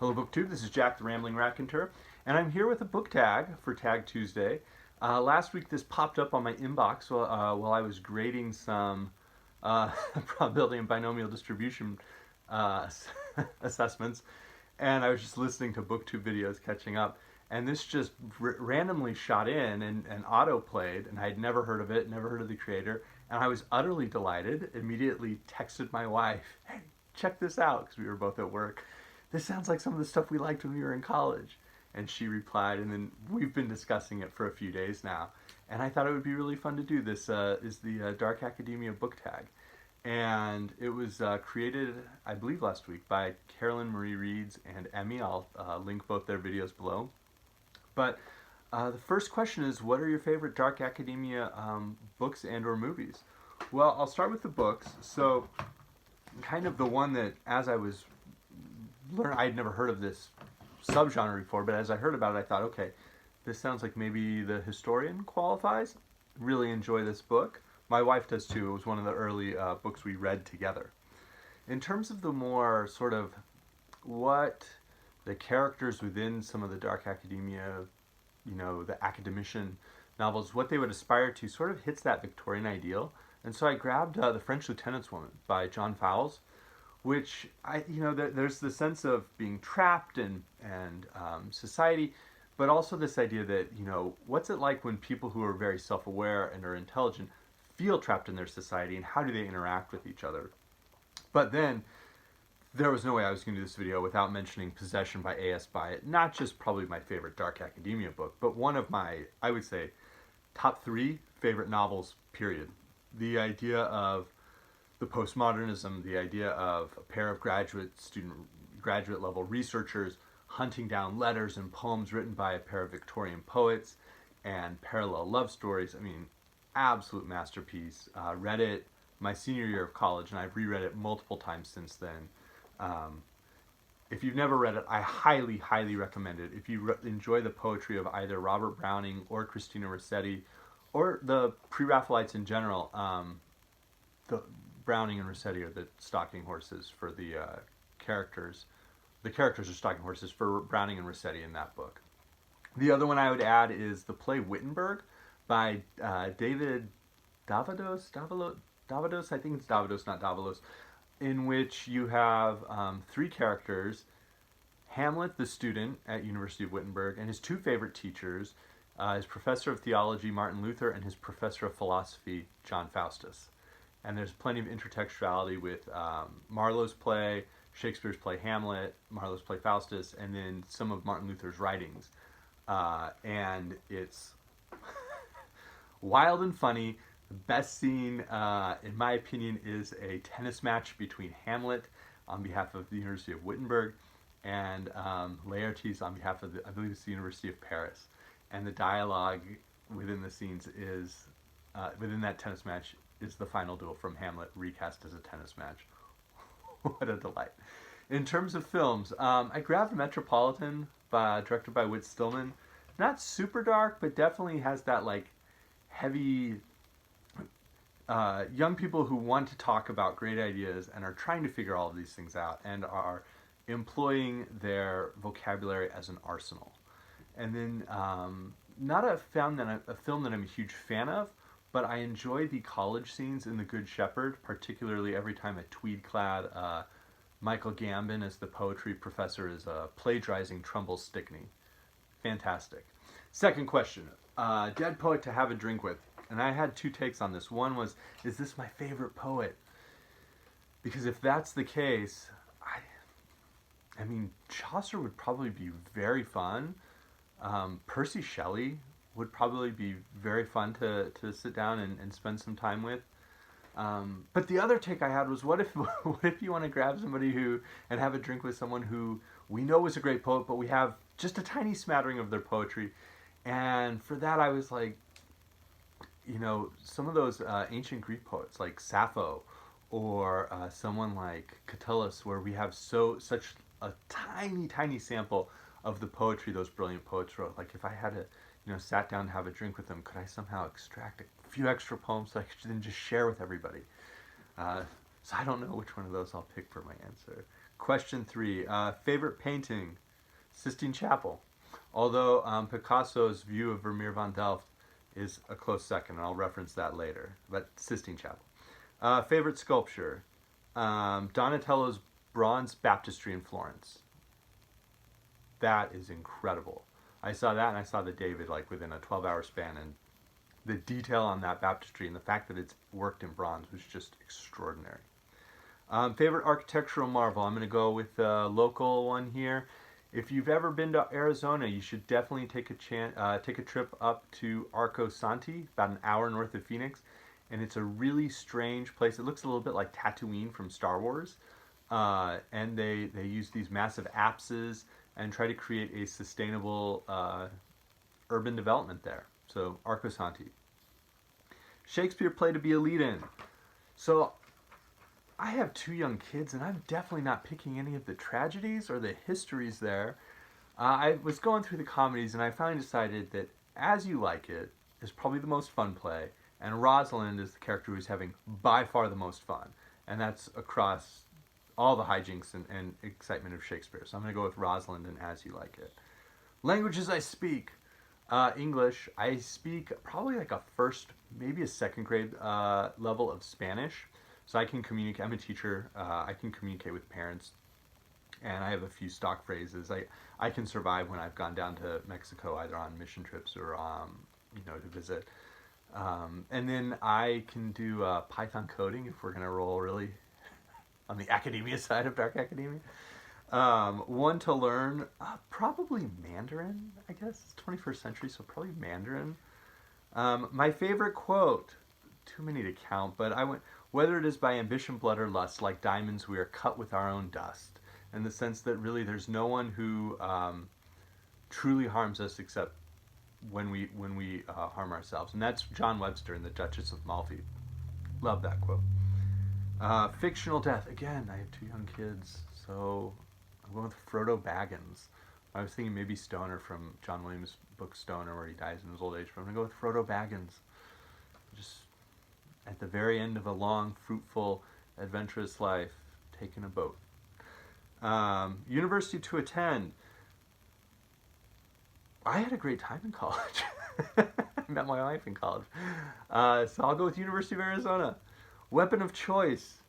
Hello BookTube, this is Jack the Rambling Raconteur, and I'm here with a book tag for Tag Tuesday. Last week this popped up on my inbox while I was grading some probability and binomial distribution uh, assessments, and I was just listening to BookTube videos catching up, and this just randomly shot in and auto-played, and I had never heard of it, never heard of the creator, and I was utterly delighted, immediately texted my wife, hey, check this out, because we were both at work. This sounds like some of the stuff we liked when we were in college. And she replied, and then we've been discussing it for a few days now. And I thought it would be really fun to do. This is the Dark Academia book tag. And it was created, I believe, last week by Carolyn Marie Reeds and Emmy. I'll link both their videos below. But the first question is, what are your favorite Dark Academia books and or movies? Well, I'll start with the books. So kind of the one that, as I was I had never heard of this subgenre before, but as I heard about it, I thought, okay, this sounds like maybe The Historian qualifies. Really enjoy this book. My wife does too. It was one of the early books we read together. In terms of the more sort of what the characters within some of the Dark Academia, the academician novels, what they would aspire to sort of hits that Victorian ideal. And so I grabbed The French Lieutenant's Woman by John Fowles, which there's the sense of being trapped in society, but also this idea that, what's it like when people who are very self-aware and are intelligent feel trapped in their society, and how do they interact with each other? But then there was no way I was going to do this video without mentioning Possession by A.S. Byatt, not just probably my favorite Dark Academia book, but one of my, I would say, top 3 favorite novels, period. The idea of the postmodernism, the idea of a pair of graduate level researchers hunting down letters and poems written by a pair of Victorian poets and parallel love stories. I mean, absolute masterpiece. Read it my senior year of college, and I've reread it multiple times since then. If you've never read it, I highly, highly recommend it. If you enjoy the poetry of either Robert Browning or Christina Rossetti, or the Pre-Raphaelites in general, the Browning and Rossetti are the stalking horses for the characters. The characters are stalking horses for Browning and Rossetti in that book. The other one I would add is the play Wittenberg by David Davalos, I think it's Davados, not Davalos, in which you have 3 characters, Hamlet, the student at University of Wittenberg, and his 2 favorite teachers, his professor of theology, Martin Luther, and his professor of philosophy, John Faustus. And there's plenty of intertextuality with Marlowe's play, Shakespeare's play Hamlet, Marlowe's play Faustus, and then some of Martin Luther's writings. And it's wild and funny. The best scene, in my opinion, is a tennis match between Hamlet on behalf of the University of Wittenberg and Laertes on behalf of, I believe it's the University of Paris. And the dialogue within the scenes is, within that tennis match, is the final duel from Hamlet recast as a tennis match. What a delight. In terms of films, I grabbed Metropolitan, directed by Whit Stillman. Not super dark, but definitely has that like heavy young people who want to talk about great ideas and are trying to figure all of these things out and are employing their vocabulary as an arsenal. And then not a film that I'm a huge fan of, but I enjoy the college scenes in The Good Shepherd, particularly every time a tweed-clad Michael Gambon as the poetry professor is plagiarizing Trumbull Stickney. Fantastic. Second question, dead poet to have a drink with. And I had 2 takes on this. One was, is this my favorite poet? Because if that's the case, I mean, Chaucer would probably be very fun. Percy Shelley would probably be very fun to sit down and spend some time with. But the other take I had was, what if you want to grab somebody and have a drink with someone who we know is a great poet, but we have just a tiny smattering of their poetry. And for that I was like, some of those ancient Greek poets like Sappho or someone like Catullus, where we have such a tiny, tiny sample of the poetry those brilliant poets wrote. Like if I had to sat down and have a drink with them, could I somehow extract a few extra poems so I could then just share with everybody? So I don't know which one of those I'll pick for my answer. Question 3. Favorite painting? Sistine Chapel. Although Picasso's view of Vermeer van Delft is a close second, and I'll reference that later. But Sistine Chapel. Favorite sculpture? Donatello's bronze baptistry in Florence. That is incredible. I saw that and I saw the David like within a 12-hour span, and the detail on that baptistry and the fact that it's worked in bronze was just extraordinary. Favorite architectural marvel? I'm going to go with a local one here. If you've ever been to Arizona, you should definitely take a trip up to Arco Santi, about an hour north of Phoenix, and it's a really strange place. It looks a little bit like Tatooine from Star Wars, and they use these massive apses and try to create a sustainable urban development there. So Arco Santi. Shakespeare play to be a lead-in. So I have 2 young kids, and I'm definitely not picking any of the tragedies or the histories there. I was going through the comedies, and I finally decided that As You Like It is probably the most fun play, and Rosalind is the character who's having by far the most fun. And that's across all the hijinks and excitement of Shakespeare. So I'm going to go with Rosalind and As You Like It. Languages I speak. English. I speak probably like a first, maybe a second grade level of Spanish. So I can communicate. I'm a teacher. I can communicate with parents. And I have a few stock phrases. I can survive when I've gone down to Mexico, either on mission trips or to visit. And then I can do Python coding if we're going to roll really on the academia side of dark academia. One to learn, probably Mandarin, I guess. It's 21st century, so probably Mandarin. My favorite quote, too many to count, but I went, whether it is by ambition, blood, or lust, like diamonds we are cut with our own dust. In the sense that really there's no one who truly harms us except when we harm ourselves. And that's John Webster in The Duchess of Malfi. Love that quote. Fictional death. Again, I have 2 young kids, so I'm going with Frodo Baggins. I was thinking maybe Stoner from John Williams' book Stoner, where he dies in his old age, but I'm going to go with Frodo Baggins. Just at the very end of a long, fruitful, adventurous life, taking a boat. University to attend. I had a great time in college. I met my wife in college. So I'll go with University of Arizona. Weapon of choice.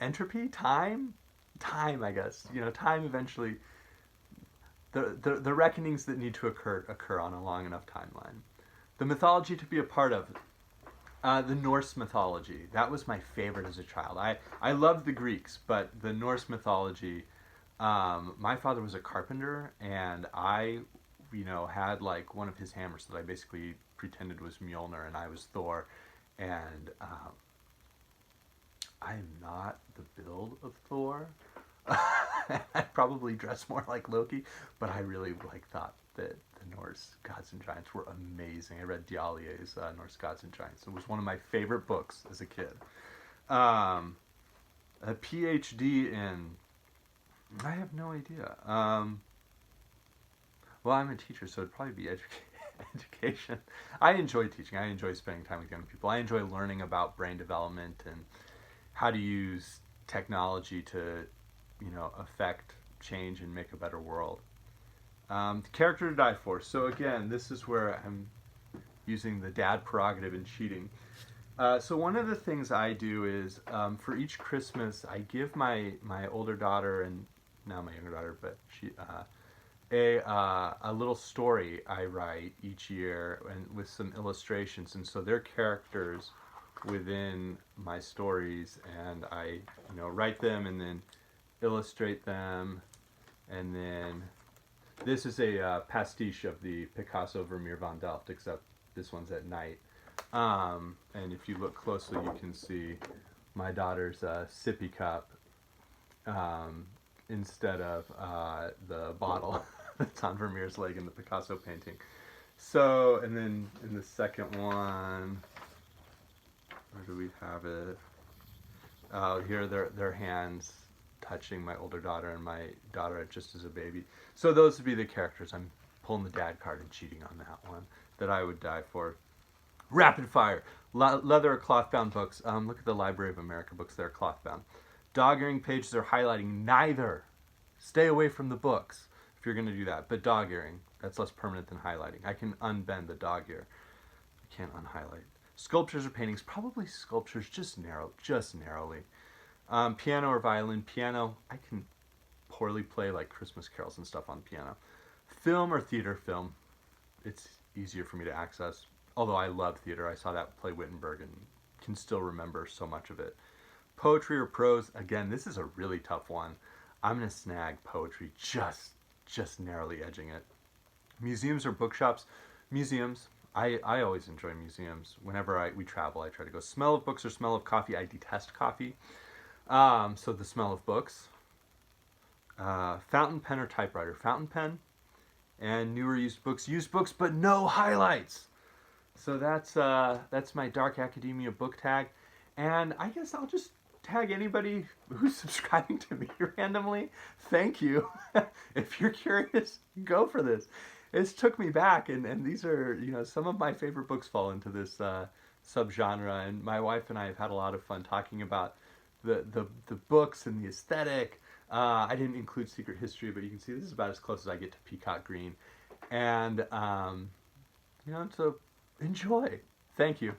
Entropy? Time? Time, I guess. Time eventually. The reckonings that need to occur on a long enough timeline. The mythology to be a part of. The Norse mythology. That was my favorite as a child. I loved the Greeks, but the Norse mythology, my father was a carpenter, and I, had like one of his hammers that I basically pretended was Mjolnir, and I was Thor, and I am not the build of Thor. I probably dress more like Loki, but I really thought that the Norse gods and giants were amazing. I read Dialier's Norse Gods and Giants. It was one of my favorite books as a kid. A PhD in, I have no idea. Well, I'm a teacher, so it'd probably be education. I enjoy teaching. I enjoy spending time with young people. I enjoy learning about brain development and how to use technology to, affect change and make a better world. Character to die for. So again, this is where I'm using the dad prerogative and cheating. So one of the things I do is for each Christmas, I give my older daughter, and now my younger daughter, but she a little story I write each year, and with some illustrations, and so they're characters within my stories, and I write them and then illustrate them, and then this is a pastiche of the Picasso Vermeer van Delft, except this one's at night. And if you look closely, you can see my daughter's sippy cup instead of the bottle that's on Vermeer's leg in the Picasso painting. So, and then in the second one, where do we have it? Here, their hands touching my older daughter and my daughter just as a baby. So those would be the characters. I'm pulling the dad card and cheating on that one that I would die for. Rapid fire. Leather or cloth bound books. Look at the Library of America books. They're cloth bound. Dog-earing pages or highlighting, neither. Stay away from the books if you're going to do that. But dog-earing, that's less permanent than highlighting. I can unbend the dog ear. I can't unhighlight. Sculptures or paintings, probably sculptures, just narrowly. Piano or violin. Piano, I can poorly play like Christmas carols and stuff on the piano. Film or theater. Film, it's easier for me to access. Although I love theater. I saw that play Wittenberg and can still remember so much of it. Poetry or prose. Again, this is a really tough one. I'm going to snag poetry, just narrowly edging it. Museums or bookshops. Museums. I always enjoy museums. Whenever we travel, I try to go. Smell of books or smell of coffee. I detest coffee. So the smell of books. Fountain pen or typewriter. Fountain pen. And newer used books, but no highlights. So that's my Dark Academia book tag. And I guess I'll just tag anybody who's subscribing to me randomly. Thank you. If you're curious, go for this. It's took me back, and these are, some of my favorite books fall into this subgenre, and my wife and I have had a lot of fun talking about the books and the aesthetic. I didn't include Secret History, but you can see this is about as close as I get to Peacock Green. And, so enjoy. Thank you.